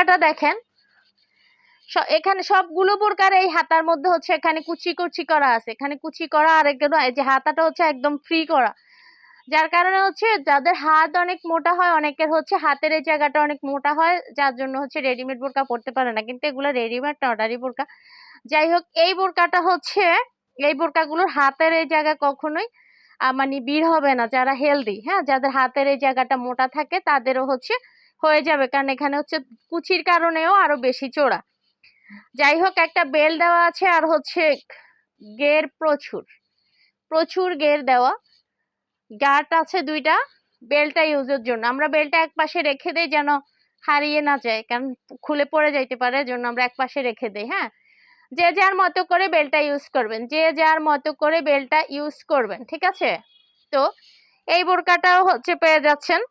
বোরকাটা দেখেন, এখানে সবগুলো বোরকার এই হাতার মধ্যে হচ্ছে এখানে কুচি কুচি করা আছে, এখানে কুচি করা, আর একদম এই যে হাতাটা হচ্ছে একদম ফ্রি করা, যার কারণে হচ্ছে যাদের হাত অনেক মোটা হয়, অনেকের হচ্ছে হাতের এই জায়গাটা অনেক মোটা হয়, যার জন্য হচ্ছে রেডিমেড বোরকা পরতে পারে না, কিন্তু এগুলো রেডিমেড না, অর্ডারি বোরকা। যাই হোক, এই বোরকাটা হচ্ছে, এই বোরকাগুলোর হাতের এই জায়গা কখনোই মানে বের হবে না, যারা হেলদি, হ্যাঁ, যাদের হাতের এই জায়গাটা মোটা থাকে তাদেরও হচ্ছে হয়ে যাবে, কারণ এখানে হচ্ছে কুচির কারণেও আরো বেশি চোরা। যাই হোক, একটা বেল দেওয়া আছে, আর হচ্ছে গের প্রচুর প্রচুর গের দেওয়া, গার্ড আছে দুইটা বেলটা ইউজের জন্য। আমরা বেলটা এক পাশে রেখে দেই যেন হারিয়ে না যায়, কারণ খুলে পড়ে যাইতে পারে, জন্য আমরা এক পাশে রেখে দেই। হ্যাঁ, যে যার মতো করে বেলটা ইউজ করবেন, যে যার মতো করে বেলটা ইউজ করবেন, ঠিক আছে? তো এই বোরকাটাও হচ্ছে পেয়ে যাচ্ছেন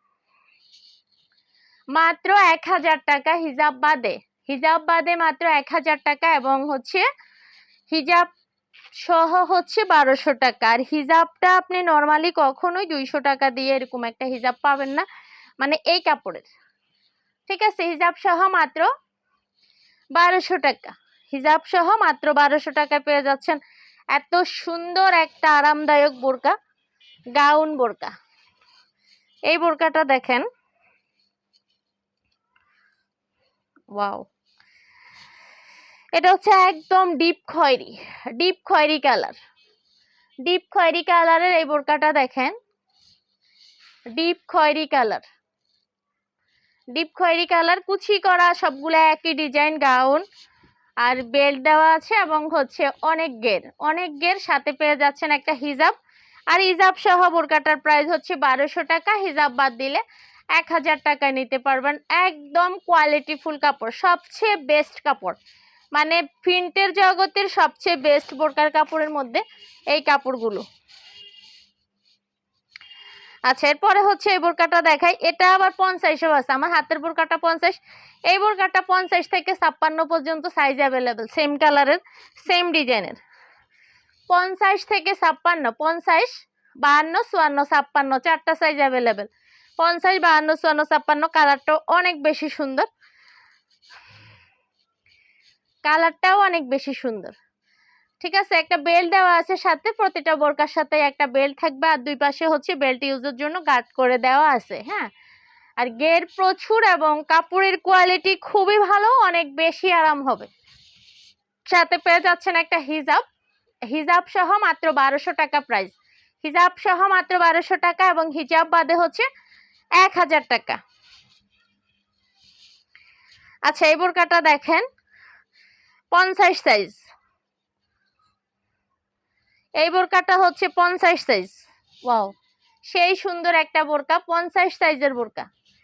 মাত্র 1000 টাকা, হিজাব বাদে। হিজাব বাদে মাত্র 1000 টাকা, এবং হচ্ছে হিজাব সহ হচ্ছে 1200 টাকা। আর হিজাবটা আপনি নর্মালি কখনোই 200 টাকা দিয়ে এরকম একটা হিজাব পাবেন না, মানে এই কাপড়ের, ঠিক আছে? হিজাব সহ মাত্র 1200 টাকা, হিজাব সহ মাত্র 1200 টাকায় পেয়ে যাচ্ছেন এত সুন্দর একটা আরামদায়ক বোরকা, গাউন বোরকা। এই বোরকাটা দেখেন, ওয়াও, এটা হচ্ছে একদম ডিপ খয়েরি, ডিপ খয়েরি কালার, ডিপ খয়েরি কালারের এই বোরকাটা দেখেন, ডিপ খয়েরি কালার, ডিপ খয়েরি কালার, কুচি করা, সবগুলো একই ডিজাইন গাউন, আর বেল্ট দেওয়া আছে, এবং হচ্ছে অনেক গের সাথে পেয়ে যাচ্ছেন একটা হিজাব। আর হিজাব সহ বোরকাটার প্রাইস হচ্ছে 1200 টাকা, হিজাব বাদ দিলে 1000 টাকায় নিতে পারবেন। একদম কোয়ালিটিফুল কাপড়, সবচেয়ে বেস্ট কাপড়, মানে প্রিন্টের জগতের সবচেয়ে বেস্ট বোরকার কাপড়ের মধ্যে এই কাপড়গুলো। আচ্ছা, এরপরে হচ্ছে এই বোরকাটা দেখাই, এটা আবার 50 আছে, আমার হাতের বোরকাটা 50, এই বোরকাটা 50 থেকে 56 পর্যন্ত সাইজ অ্যাভেলেবেল, সেম কালারের, সেম ডিজাইনের, 50 থেকে 56, 50, 52, 54, 56, চারটা সাইজ অ্যাভেলেবেল, 50, 52, 54, 56। কালারটাও অনেক বেশি সুন্দর, কালারটাও অনেক বেশি সুন্দর, ঠিক আছে? একটা বেল্ট দেওয়া আছে সাথে, প্রতিটা বোরকার সাথে একটা বেল্ট থাকবে, আর দুই পাশে হচ্ছে বেল্ট ইউজের জন্য গার্ড করে দেওয়া আছে। হ্যাঁ, আর গের প্রচুর, এবং কাপড়ের কোয়ালিটি খুবই ভালো, অনেক বেশি আরাম হবে। সাথে পেয়ে যাচ্ছেন একটা হিজাব, হিজাব সহ মাত্র 1200 টাকা প্রাইস, হিজাব সহ মাত্র 1200 টাকা, এবং হিজাব বাদে হচ্ছে 1000 টাকা। আচ্ছা, এই বোরকাটা দেখেন, 50 সাইজ, এই বোরকাটা হচ্ছে 50 সাইজ, ওয়াও, সেই সুন্দর একটা বোরকা, 50 সাইজের বোরকা,